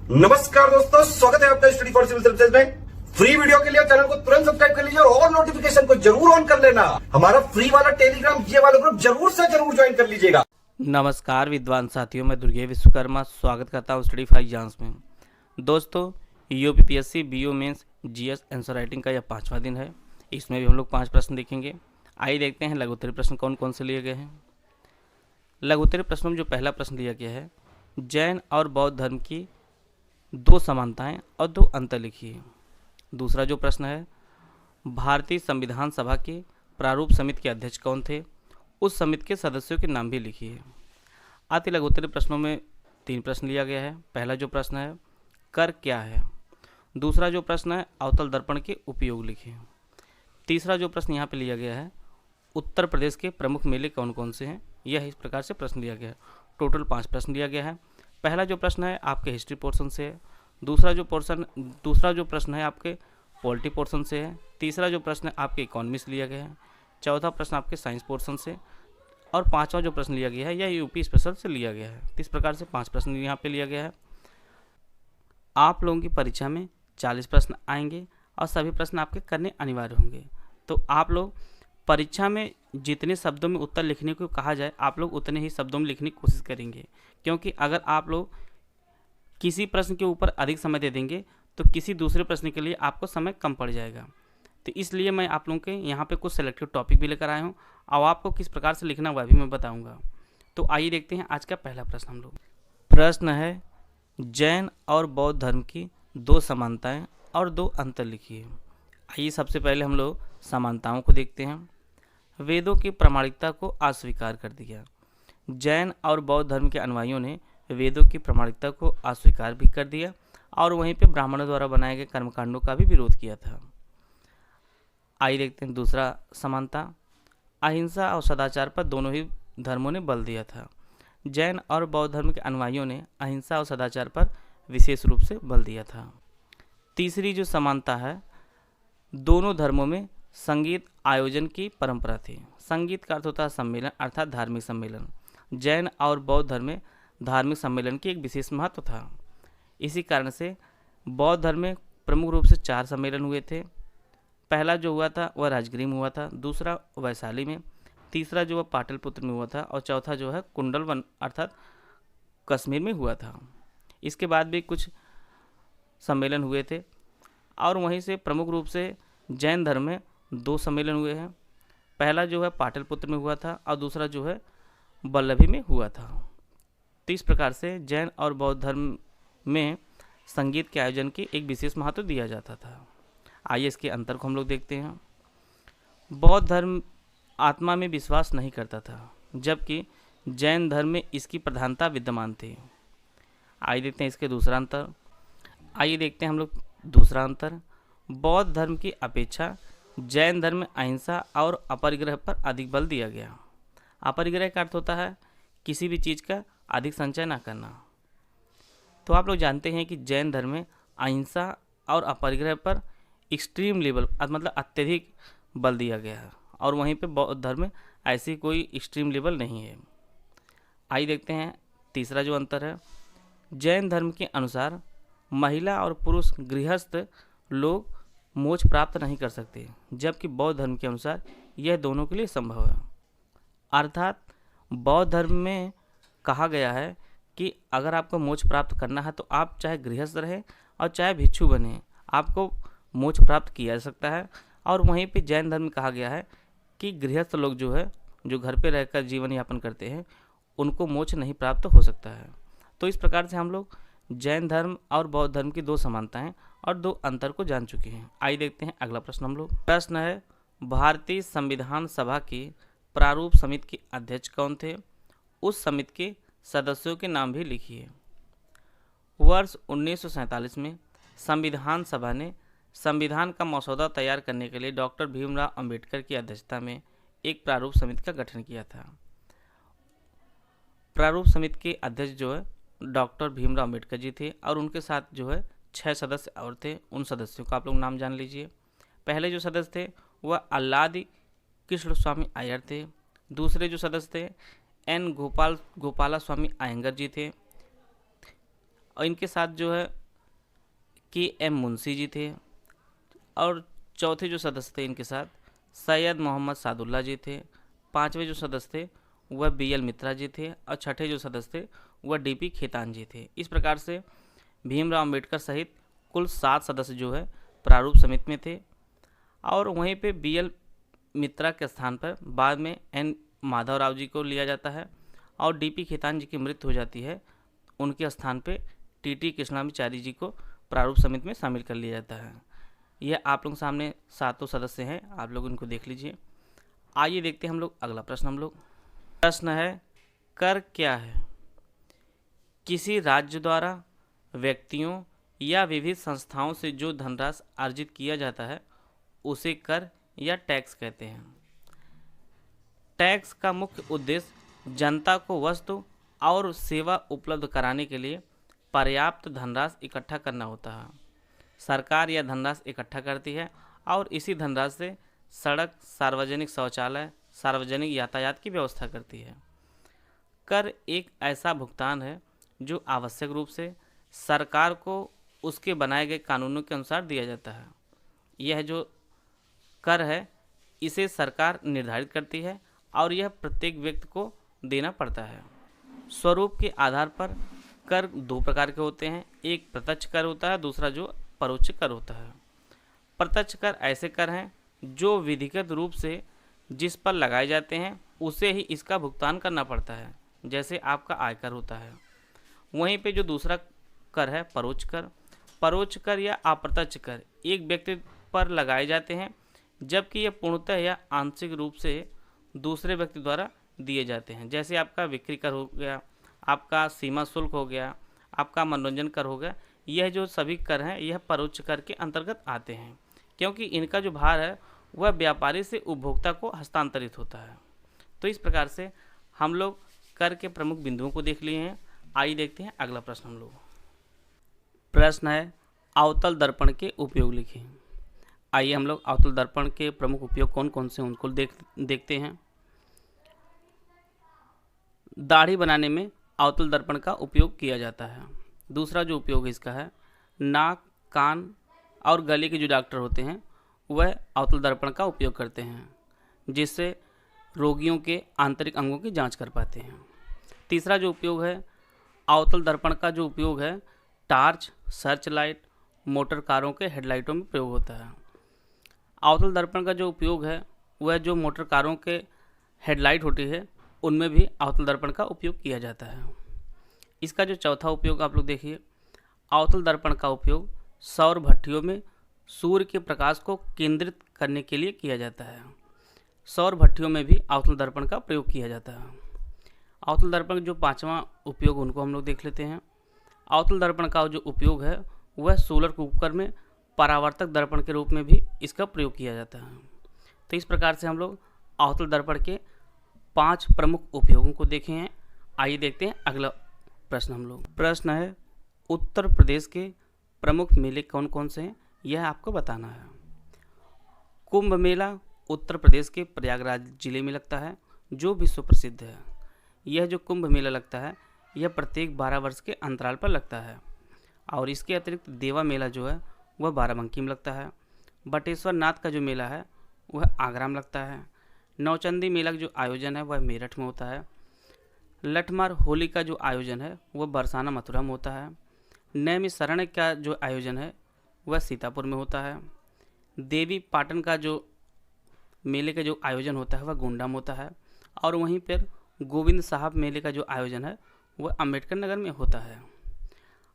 नमस्कार दोस्तों, स्वागत है आपका स्टडी फॉर सिविल सर्विसेज में। फ्री वीडियो के लिए चैनल को तुरंत सब्सक्राइब कर लीजिए और नोटिफिकेशन को जरूर ऑन कर लेना। हमारा फ्री वाला टेलीग्राम ये वाला ग्रुप जरूर से जरूर ज्वाइन कर लीजिएगा। नमस्कार विद्वान साथियों, मैं दुर्गे विश्वकर्मा स्वागत करता हूँ स्टडी फॉर एग्जाम्स में। दोस्तों, UPPSC BO mains GS answer writing का यह 5वां दिन है। इसमें भी हम लोग 5 प्रश्न देखेंगे। आइए देखते हैं लघुत्तरीय प्रश्न कौन कौन से लिए गए हैं। लघुत्तरीय प्रश्नों में जो पहला प्रश्न लिया गया है, जैन और बौद्ध धर्म की 2 समानताएं और 2 अंतर लिखिए। दूसरा जो प्रश्न है, भारतीय संविधान सभा के प्रारूप समिति के अध्यक्ष कौन थे, उस समिति के सदस्यों के नाम भी लिखिए। आते लघुत्तरीय प्रश्नों में 3 प्रश्न लिया गया है। पहला जो प्रश्न है, कर क्या है। दूसरा जो प्रश्न है, अवतल दर्पण के उपयोग लिखिए। तीसरा जो प्रश्न यहाँ पे लिया गया है, उत्तर प्रदेश के प्रमुख मेले कौन कौन से हैं। यह इस प्रकार से प्रश्न लिया गया है। टोटल 5 प्रश्न लिया गया है। पहला जो प्रश्न है आपके हिस्ट्री पोर्शन से है। दूसरा जो प्रश्न है आपके पॉलिटी पोर्शन से है। तीसरा जो प्रश्न है आपके इकोनॉमी से लिया गया है। चौथा प्रश्न आपके साइंस पोर्शन से, और 5वां जो प्रश्न लिया गया है यह यूपी स्पेशल से लिया गया है। इस प्रकार से 5 प्रश्न यहाँ पे लिया गया है। आप लोगों की परीक्षा में 40 प्रश्न आएंगे और सभी प्रश्न आपके करने अनिवार्य होंगे। तो आप लोग परीक्षा में जितने शब्दों में उत्तर लिखने को कहा जाए आप लोग उतने ही शब्दों में लिखने की कोशिश करेंगे, क्योंकि अगर आप लोग किसी प्रश्न के ऊपर अधिक समय दे देंगे तो किसी दूसरे प्रश्न के लिए आपको समय कम पड़ जाएगा। तो इसलिए मैं आप लोगों के यहाँ पे कुछ सेलेक्टिव टॉपिक भी लेकर आया हूँ और आपको किस प्रकार से लिखना वह भी मैं बताऊँगा। तो आइए देखते हैं आज का पहला प्रश्न। हम लोग प्रश्न है, जैन और बौद्ध धर्म की 2 समानताएँ और 2 अंतर लिखिए। आइए सबसे पहले हम लोग समानताओं को देखते हैं। वेदों की प्रामाणिकता को अस्वीकार कर दिया। जैन और बौद्ध धर्म के अनुयायियों ने वेदों की प्रामाणिकता को अस्वीकार भी कर दिया और वहीं पे ब्राह्मणों द्वारा बनाए गए कर्मकांडों का भी विरोध किया था। आइए देखते हैं दूसरा समानता, अहिंसा और सदाचार पर दोनों ही धर्मों ने बल दिया था। जैन और बौद्ध धर्म के अनुयायियों ने अहिंसा और सदाचार पर विशेष रूप से बल दिया था। तीसरी जो समानता है, दोनों धर्मों में संगीत आयोजन की परंपरा थी। संगीत का अर्थ होता है सम्मेलन, अर्थात धार्मिक सम्मेलन। जैन और बौद्ध धर्म में धार्मिक सम्मेलन की एक विशेष महत्व था। इसी कारण से बौद्ध धर्म में प्रमुख रूप से 4 सम्मेलन हुए थे। पहला जो हुआ था वह राजगीर में हुआ था, दूसरा वैशाली में, तीसरा जो वह पाटलिपुत्र में हुआ था और चौथा जो है कुंडलवन अर्थात कश्मीर में हुआ था। इसके बाद भी कुछ सम्मेलन हुए थे और वहीं से प्रमुख रूप से जैन धर्म में 2 सम्मेलन हुए हैं। पहला जो है पाटलिपुत्र में हुआ था और दूसरा जो है वल्लभी में हुआ था। तो इस प्रकार से जैन और बौद्ध धर्म में संगीत के आयोजन की एक विशेष महत्व दिया जाता था। आइए इसके अंतर को हम लोग देखते हैं। बौद्ध धर्म आत्मा में विश्वास नहीं करता था, जबकि जैन धर्म में इसकी प्रधानता विद्यमान थी। आइए देखते हैं इसके दूसरा अंतर। आइए देखते हैं हम लोग दूसरा अंतर, बौद्ध धर्म की अपेक्षा जैन धर्म में अहिंसा और अपरिग्रह पर अधिक बल दिया गया। अपरिग्रह का अर्थ होता है किसी भी चीज़ का अधिक संचय ना करना। तो आप लोग जानते हैं कि जैन धर्म में अहिंसा और अपरिग्रह पर एक्सट्रीम लेवल मतलब अत्यधिक बल दिया गया है और वहीं पे बौद्ध धर्म में ऐसी कोई एक्सट्रीम लेवल नहीं है। आइए देखते हैं तीसरा जो अंतर है, जैन धर्म के अनुसार महिला और पुरुष गृहस्थ लोग मोक्ष प्राप्त नहीं कर सकते, जबकि बौद्ध धर्म के अनुसार यह दोनों के लिए संभव है। अर्थात बौद्ध धर्म में कहा गया है कि अगर आपको मोक्ष प्राप्त करना है तो आप चाहे गृहस्थ रहें और चाहे भिक्षु बने, आपको मोक्ष प्राप्त किया जा सकता है। और वहीं पे जैन धर्म में कहा गया है कि गृहस्थ लोग जो है जो घर पे रहकर जीवन यापन करते हैं उनको मोक्ष नहीं प्राप्त हो सकता है। तो इस प्रकार से हम लोग जैन धर्म और बौद्ध धर्म की 2 समानताएं और 2 अंतर को जान चुके हैं। आइए देखते हैं अगला प्रश्न। हम लोग प्रश्न है, भारतीय संविधान सभा की प्रारूप समिति के अध्यक्ष कौन थे, उस समिति के सदस्यों के नाम भी लिखिए। वर्ष 1947 में संविधान सभा ने संविधान का मसौदा तैयार करने के लिए डॉक्टर भीमराव अंबेडकर की अध्यक्षता में एक प्रारूप समिति का गठन किया था। प्रारूप समिति के अध्यक्ष जो है डॉक्टर भीमराव अंबेडकर जी थे और उनके साथ जो है 6 सदस्य और थे। उन सदस्यों का आप लोग नाम जान लीजिए। पहले जो सदस्य थे वह अल्लादी कृष्ण स्वामी अय्यर थे। दूसरे जो सदस्य थे एन गोपाला स्वामी अयंगर जी थे और इनके साथ जो है KM मुंशी जी थे, और चौथे जो सदस्य थे इनके साथ सैयद मोहम्मद सादुल्ला जी थे। पांचवें जो सदस्य थे वह BL मित्रा जी थे, और छठे जो सदस्य थे वह DP खेतान जी थे। इस प्रकार से भीमराव अम्बेडकर सहित कुल 7 सदस्य जो है प्रारूप समिति में थे। और वहीं पे BL मित्रा के स्थान पर बाद में N माधवराव जी को लिया जाता है, और DP खेतान जी की मृत्यु हो जाती है, उनके स्थान पे TT कृष्णाचार्य जी को प्रारूप समिति में शामिल कर लिया जाता है। यह आप लोगों के सामने 7 सदस्य हैं, आप लोग इनको देख लीजिए। आइए देखते हैं हम लोग अगला प्रश्न। प्रश्न है, कर क्या है? किसी राज्य द्वारा व्यक्तियों या विविध संस्थाओं से जो धनराशि अर्जित किया जाता है उसे कर या टैक्स कहते हैं। टैक्स का मुख्य उद्देश्य जनता को वस्तु और सेवा उपलब्ध कराने के लिए पर्याप्त धनराशि इकट्ठा करना होता है। सरकार यह धनराशि इकट्ठा करती है और इसी धनराशि से सड़क, सार्वजनिक शौचालय, सार्वजनिक यातायात की व्यवस्था करती है। कर एक ऐसा भुगतान है जो आवश्यक रूप से सरकार को उसके बनाए गए कानूनों के अनुसार दिया जाता है। यह जो कर है इसे सरकार निर्धारित करती है और यह प्रत्येक व्यक्ति को देना पड़ता है। स्वरूप के आधार पर कर 2 प्रकार के होते हैं, एक प्रत्यक्ष कर होता है, दूसरा जो परोक्ष कर होता है। प्रत्यक्ष कर ऐसे कर हैं जो विधिगत रूप से जिस पर लगाए जाते हैं उसे ही इसका भुगतान करना पड़ता है, जैसे आपका आयकर होता है। वहीं पे जो दूसरा कर है परोक्ष कर, परोक्ष कर या अप्रत्यक्ष कर एक व्यक्ति पर लगाए जाते हैं, जबकि यह पूर्णतः या आंशिक रूप से दूसरे व्यक्ति द्वारा दिए जाते हैं। जैसे आपका बिक्री कर हो गया, आपका सीमा शुल्क हो गया, आपका मनोरंजन कर हो गया। यह जो सभी कर हैं यह परोक्ष कर के अंतर्गत आते हैं, क्योंकि इनका जो भार है वह व्यापारी से उपभोक्ता को हस्तांतरित होता है। तो इस प्रकार से हम लोग कर के प्रमुख बिंदुओं को देख लिए हैं। आइए देखते हैं अगला प्रश्न हम लोग। प्रश्न है, अवतल दर्पण के उपयोग लिखें। आइए हम लोग अवतल दर्पण के प्रमुख उपयोग कौन कौन से उनको देखते हैं। दाढ़ी बनाने में अवतल दर्पण का उपयोग किया जाता है। दूसरा जो उपयोग इसका है, नाक, कान और गले के जो डॉक्टर होते हैं वह अवतल दर्पण का उपयोग करते हैं, जिससे रोगियों के आंतरिक अंगों की जांच कर पाते हैं। तीसरा जो उपयोग है अवतल दर्पण का, जो उपयोग है टार्च, सर्च लाइट, मोटर कारों के हेडलाइटों में प्रयोग होता है। अवतल दर्पण का जो उपयोग है वह जो मोटर कारों के हेडलाइट होती है उनमें भी अवतल दर्पण का उपयोग किया जाता है। इसका जो चौथा उपयोग आप लोग देखिए, अवतल दर्पण का उपयोग सौर भट्टियों में सूर्य के प्रकाश को केंद्रित करने के लिए किया जाता है। सौर भट्टियों में भी अवतल दर्पण का प्रयोग किया जाता है। अवतल दर्पण का जो 5वां उपयोग उनको हम लोग देख लेते हैं। अवतल दर्पण का जो उपयोग है वह सोलर कुकर में परावर्तक दर्पण के रूप में भी इसका प्रयोग किया जाता है। तो इस प्रकार से हम लोग अवतल दर्पण के 5 प्रमुख उपयोगों को देखे हैं। आइए देखते हैं अगला प्रश्न हम लोग। प्रश्न है, उत्तर प्रदेश के प्रमुख मेले कौन कौन से हैं यह आपको बताना है। कुंभ मेला उत्तर प्रदेश के प्रयागराज जिले में लगता है, जो विश्व प्रसिद्ध है। यह जो कुंभ मेला लगता है यह प्रत्येक 12 वर्ष के अंतराल पर लगता है। और इसके अतिरिक्त देवा मेला जो है वह बाराबंकी में लगता है। बटेश्वर नाथ का जो मेला है वह आगरा में लगता है। नौचंदी मेला का जो आयोजन है वह मेरठ में होता है। लठमार होली का जो आयोजन है वह बरसाना मथुरा में होता है। नैमिषारण्य का जो आयोजन है वह सीतापुर में होता है। देवी पाटन का जो मेले का जो आयोजन होता है वह गोंडा में होता है। और वहीं पर गोविंद साहब मेले का जो आयोजन है वह अम्बेडकर नगर में होता है।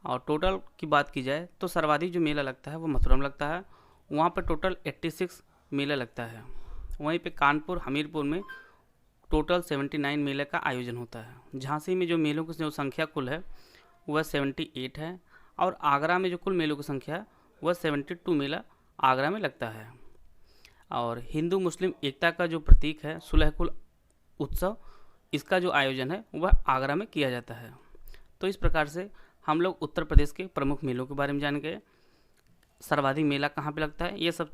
और टोटल की बात की जाए तो सर्वाधिक जो मेला लगता है वो मथुरा में लगता है, वहाँ पर टोटल 86 मेला लगता है। वहीं पे कानपुर, हमीरपुर में टोटल 79 मेले का आयोजन होता है। झांसी में जो मेलों की जो संख्या कुल है वह 78 है। और आगरा में जो कुल मेलों की संख्या है वह 72 मेला आगरा में लगता है। और हिंदू मुस्लिम एकता का जो प्रतीक है सुलहकुल उत्सव, इसका जो आयोजन है वह आगरा में किया जाता है। तो इस प्रकार से हम लोग उत्तर प्रदेश के प्रमुख मेलों के बारे में जान गए। सर्वाधिक मेला कहाँ पे लगता है, ये सब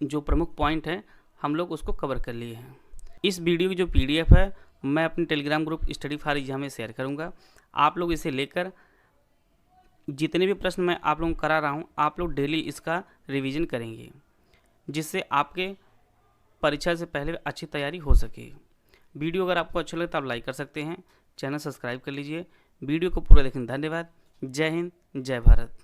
जो प्रमुख पॉइंट हैं हम लोग उसको कवर कर लिए हैं। इस वीडियो की जो PDF है मैं अपने Telegram group study for exam में शेयर करूँगा। आप लोग इसे लेकर जितने भी प्रश्न मैं आप लोगों को करा रहा हूँ, आप लोग डेली इसका रिवीजन करेंगे, जिससे आपके परीक्षा से पहले अच्छी तैयारी हो सके। वीडियो अगर आपको अच्छा लगे तो आप लाइक कर सकते हैं, चैनल सब्सक्राइब कर लीजिए। वीडियो को पूरा देखने धन्यवाद। जय हिंद, जय भारत।